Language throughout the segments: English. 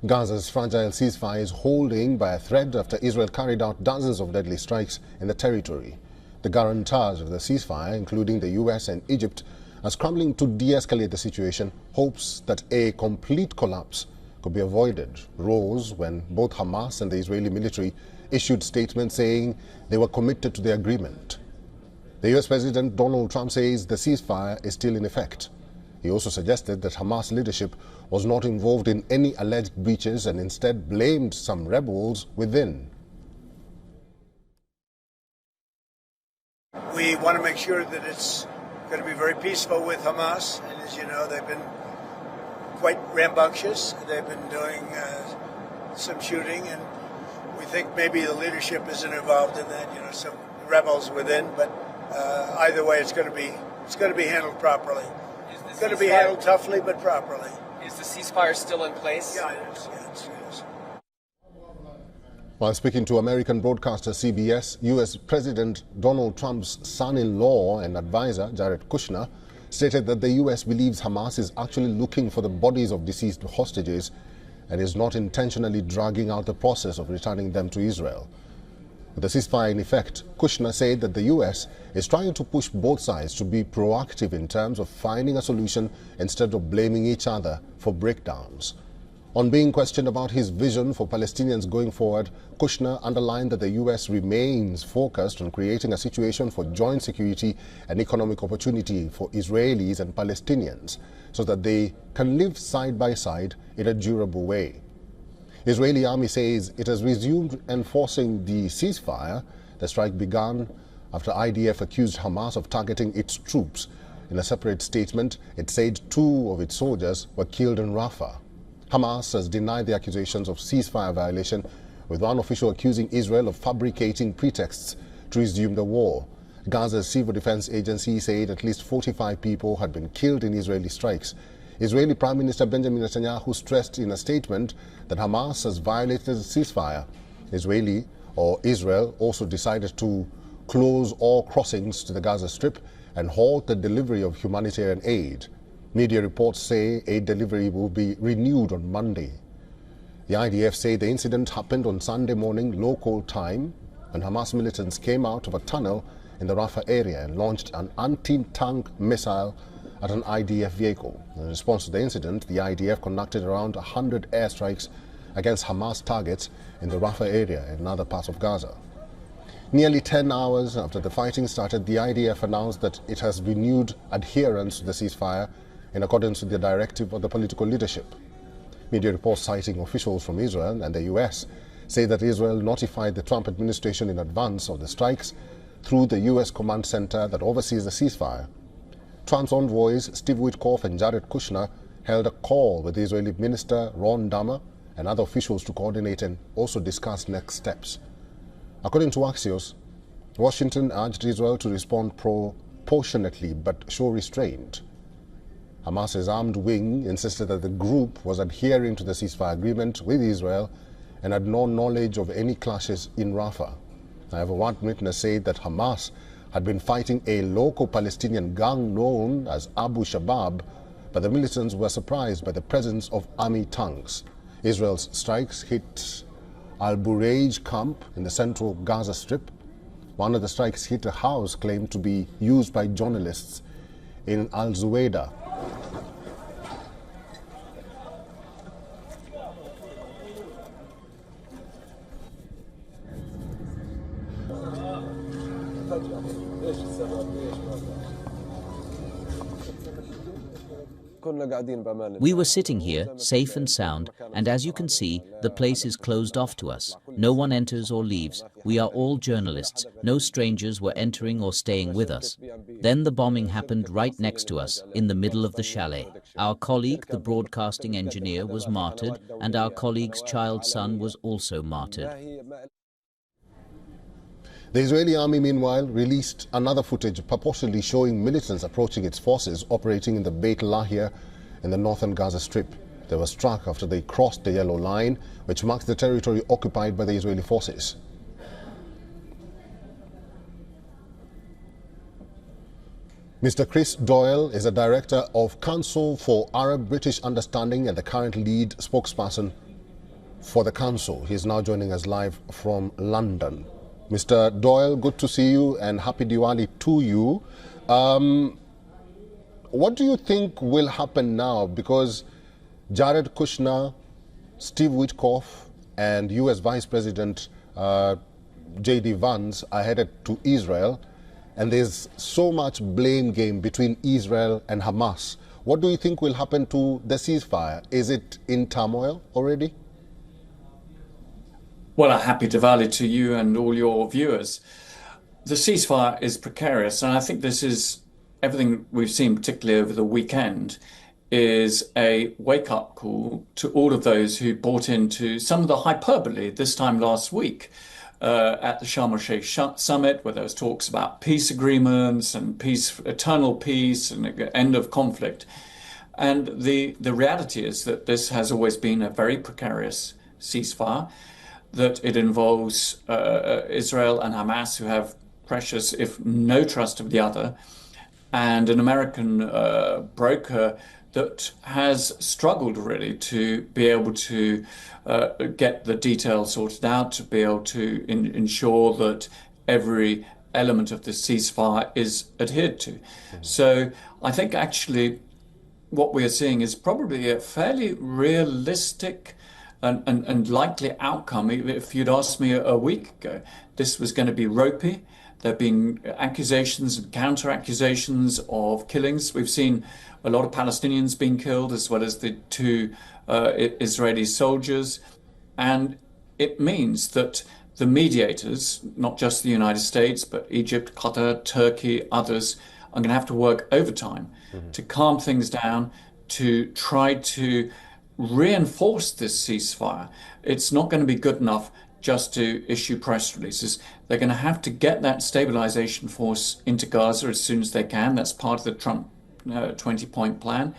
Gaza's fragile ceasefire is holding by a thread after Israel carried out dozens of deadly strikes in the territory. The guarantors of the ceasefire, including the US and Egypt, are scrambling to de-escalate the situation. Hopes that a complete collapse could be avoided rose when both Hamas and the Israeli military issued statements saying they were committed to the agreement. The US President Donald Trump says the ceasefire is still in effect. He also suggested that Hamas leadership was not involved in any alleged breaches and instead blamed some rebels within. We want to make sure that it's going to be very peaceful with Hamas, and as you know, they've been quite rambunctious. They've been doing some shooting, and we think maybe the leadership isn't involved in that. Some rebels within, but either way, it's going to be handled properly. It's going to be handled toughly, but properly. Is the ceasefire still in place? Yeah, it is. Yeah, it is. While speaking to American broadcaster CBS, U.S. President Donald Trump's son-in-law and advisor, Jared Kushner, stated that the U.S. believes Hamas is actually looking for the bodies of deceased hostages and is not intentionally dragging out the process of returning them to Israel. With the ceasefire in effect, Kushner said that the U.S. is trying to push both sides to be proactive in terms of finding a solution instead of blaming each other for breakdowns. On being questioned about his vision for Palestinians going forward, Kushner underlined that the U.S. remains focused on creating a situation for joint security and economic opportunity for Israelis and Palestinians so that they can live side by side in a durable way. Israeli army says it has resumed enforcing the ceasefire. The strike began after IDF accused Hamas of targeting its troops. In a separate statement, it said 2 of its soldiers were killed in Rafah. Hamas has denied the accusations of ceasefire violation, with one official accusing Israel of fabricating pretexts to resume the war. Gaza's Civil Defense Agency said at least 45 people had been killed in Israeli strikes. Israeli Prime Minister Benjamin Netanyahu stressed in a statement that Hamas has violated the ceasefire. Israel also decided to close all crossings to the Gaza Strip and halt the delivery of humanitarian aid. Media reports say aid delivery will be renewed on Monday. The IDF say the incident happened on Sunday morning local time when Hamas militants came out of a tunnel in the Rafah area and launched an anti-tank missile at an IDF vehicle. In response to the incident, the IDF conducted around 100 airstrikes against Hamas targets in the Rafah area and other parts of Gaza. Nearly 10 hours after the fighting started, the IDF announced that it has renewed adherence to the ceasefire in accordance with the directive of the political leadership. Media reports citing officials from Israel and the US say that Israel notified the Trump administration in advance of the strikes through the US command center that oversees the ceasefire. Trump's envoys Steve Witkoff and Jared Kushner held a call with Israeli Minister Ron Dermer and other officials to coordinate and also discuss next steps. According to Axios, Washington urged Israel to respond proportionately but show restraint. Hamas's armed wing insisted that the group was adhering to the ceasefire agreement with Israel and had no knowledge of any clashes in Rafah. However, one witness said that Hamas had been fighting a local Palestinian gang known as Abu Shabab, but the militants were surprised by the presence of army tanks. Israel's strikes hit Al-Bureij camp in the central Gaza Strip. One of the strikes hit a house claimed to be used by journalists in Al-Zuwaydah. We were sitting here, safe and sound, and as you can see, the place is closed off to us. No one enters or leaves. We are all journalists. No strangers were entering or staying with us. Then the bombing happened right next to us, in the middle of the chalet. Our colleague, the broadcasting engineer, was martyred, and our colleague's child son was also martyred. The Israeli army, meanwhile, released another footage purportedly showing militants approaching its forces operating in the Beit Lahia in the northern Gaza Strip. They were struck after they crossed the yellow line, which marks the territory occupied by the Israeli forces. Mr. Chris Doyle is a director of Council for Arab-British Understanding and the current lead spokesperson for the Council. He's now joining us live from London. Mr. Doyle, good to see you and happy Diwali to you. What do you think will happen now? Because Jared Kushner, Steve Witkoff and US Vice President J.D. Vance are headed to Israel, and there's so much blame game between Israel and Hamas. What do you think will happen to the ceasefire? Is it in turmoil already? Well, a happy Diwali to you and all your viewers. The ceasefire is precarious, and I think this is everything we've seen, particularly over the weekend, is a wake-up call to all of those who bought into some of the hyperbole this time last week at the Sharm el-Sheikh summit, where there was talks about peace agreements and peace, eternal peace and end of conflict. And the reality is that this has always been a very precarious ceasefire, that it involves Israel and Hamas, who have precious, if no trust of the other, and an American broker that has struggled really to be able to get the details sorted out, to be able to ensure that every element of the ceasefire is adhered to. So I think actually what we are seeing is probably a fairly realistic and likely outcome. If you'd asked me a week ago, this was going to be ropey. There have been accusations and counter-accusations of killings. We've seen a lot of Palestinians being killed, as well as the two Israeli soldiers. And it means that the mediators, not just the United States, but Egypt, Qatar, Turkey, others, are going to have to work overtime to calm things down, to try to reinforce this ceasefire. It's not going to be good enough just to issue press releases. They're going to have to get that stabilization force into Gaza as soon as they can. That's part of the Trump 20-point plan.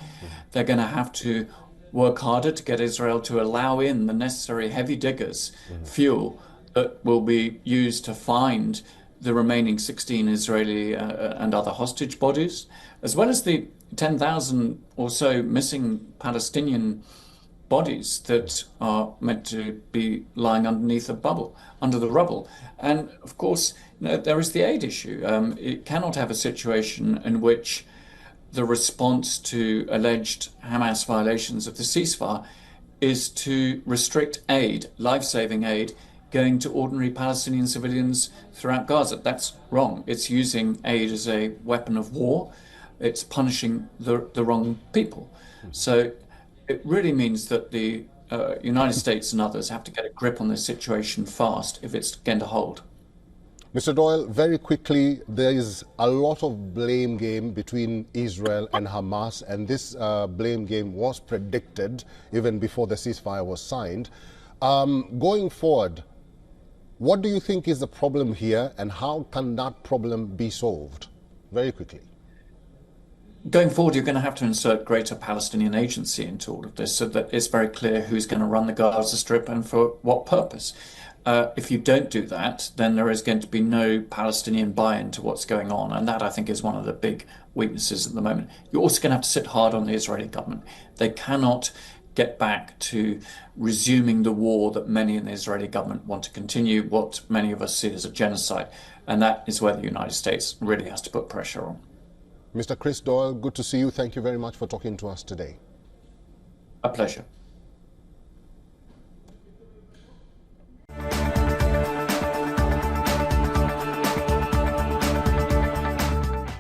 They're going to have to work harder to get Israel to allow in the necessary heavy diggers, fuel that will be used to find the remaining 16 Israeli and other hostage bodies, as well as the 10,000 or so missing Palestinian bodies that are meant to be lying underneath under the rubble. And of course, there is the aid issue. It cannot have a situation in which the response to alleged Hamas violations of the ceasefire is to restrict aid, life-saving aid, going to ordinary Palestinian civilians throughout Gaza. That's wrong. It's using aid as a weapon of war. It's punishing the wrong people. So it really means that the United States and others have to get a grip on this situation fast if it's going to hold. Mr. Doyle, very quickly, there is a lot of blame game between Israel and Hamas, and this blame game was predicted even before the ceasefire was signed. Going forward, what do you think is the problem here, and how can that problem be solved? Very quickly. Going forward, you're going to have to insert greater Palestinian agency into all of this so that it's very clear who's going to run the Gaza Strip and for what purpose. If you don't do that, then there is going to be no Palestinian buy-in to what's going on. And that, I think, is one of the big weaknesses at the moment. You're also going to have to sit hard on the Israeli government. They cannot get back to resuming the war that many in the Israeli government want to continue, what many of us see as a genocide. And that is where the United States really has to put pressure on. Mr. Chris Doyle, good to see you. Thank you very much for talking to us today. A pleasure.